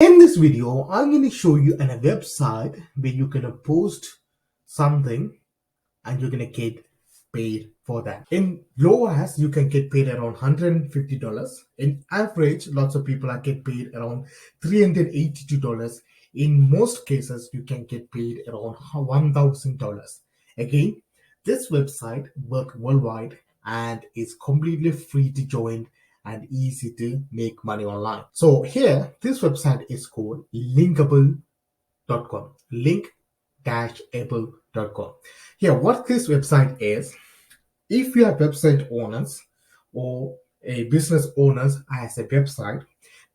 In this video, I'm going to show you a website where you can post something and you're going to get paid for that. In low as you can get paid around $150. In average, lots of people are get paid around $382. In most cases, you can get paid around $1,000. Again, this website works worldwide and is completely free to join and easy to make money online. So here, this website is called linkable.com. Link-able.com. Here, what this website is, if you are website owners or a business owners as a website,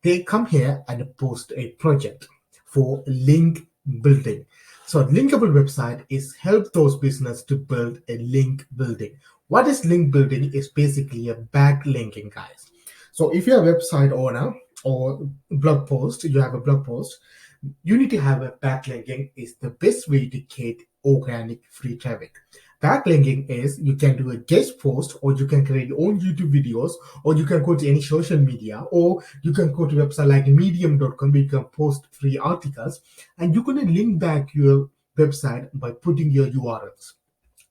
they come here and post a project for link building. So linkable website is help those business to build a link building. What is link building is basically a backlinking, guys. So if you're a website owner or blog post, you have a blog post, you need to have a backlinking is the best way to get organic free traffic. Backlinking is you can do a guest post, or you can create your own YouTube videos, or you can go to any social media, or you can go to a website like medium.com where you can post free articles, and you're going to link back your website by putting your URLs.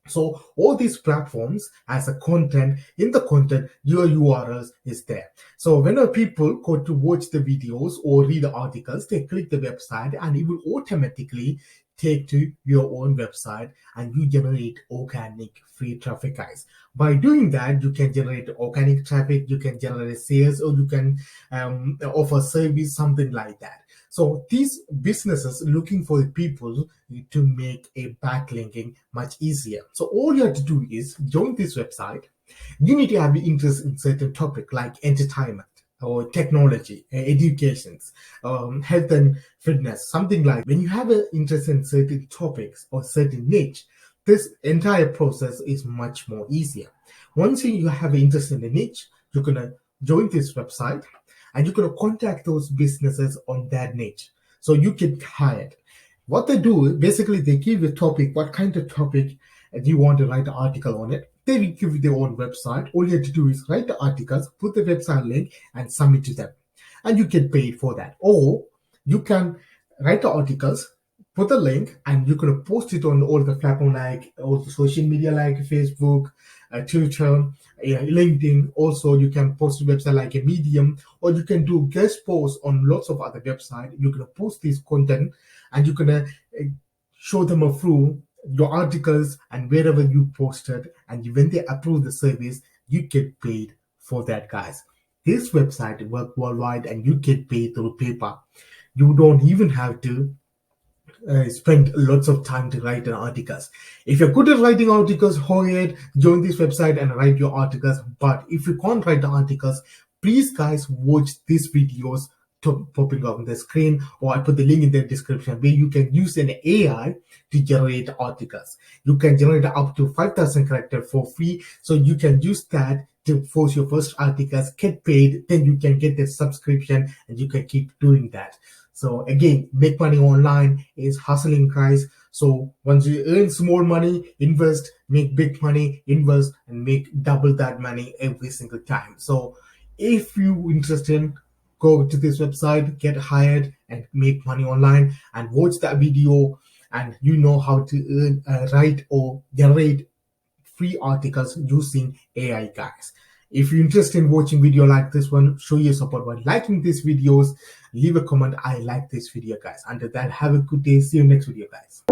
So all these platforms as a content, in the content, your URLs is there. So whenever people go to watch the videos or read the articles, they click the website and it will automatically take to your own website and you generate organic free traffic, guys. By doing that, you can generate organic traffic, you can generate sales, or you can offer service, something like that. So these businesses looking for the people to make a backlinking much easier. So all you have to do is join this website. You need to have interest in certain topic like entertainment or technology, educations, health and fitness, something like. When you have an interest in certain topics or certain niche, this entire process is much more easier. Once you have an interest in the niche, you're gonna join this website and you're gonna contact those businesses on that niche. So you get hired. What they do, basically they give you a topic, what kind of topic do you want to write an article on it. They will give you their own website. All you have to do is write the articles, put the website link and submit to them. And you get paid for that. Or you can write the articles, put the link, and you can post it on all the platforms like all the social media like Facebook, Twitter, LinkedIn. Also, you can post a website like a Medium, or you can do guest posts on lots of other websites. You can post this content and you can show them through your articles and wherever you posted, and when they approve the service, you get paid for that, guys. This website works worldwide and you get paid through PayPal. You don't even have to spend lots of time to write articles. If you're good at writing articles, go ahead, join this website and write your articles. But if you can't write the articles, please guys watch these videos popping up on the screen, or I put the link in the description where you can use an AI to generate articles. You can generate up to 5,000 characters for free. So you can use that to post your first articles, get paid, then you can get the subscription and you can keep doing that. So again, make money online is hustling, guys. So once you earn small money, invest, make big money, invest, and make double that money every single time. So if you're interested, go to this website, get hired, and make money online, and watch that video, and you know how to write or generate free articles using AI, guys. If you're interested in watching video like this one, show your support by liking these videos, leave a comment, I like this video, guys. Until then, have a good day. See you next video, guys.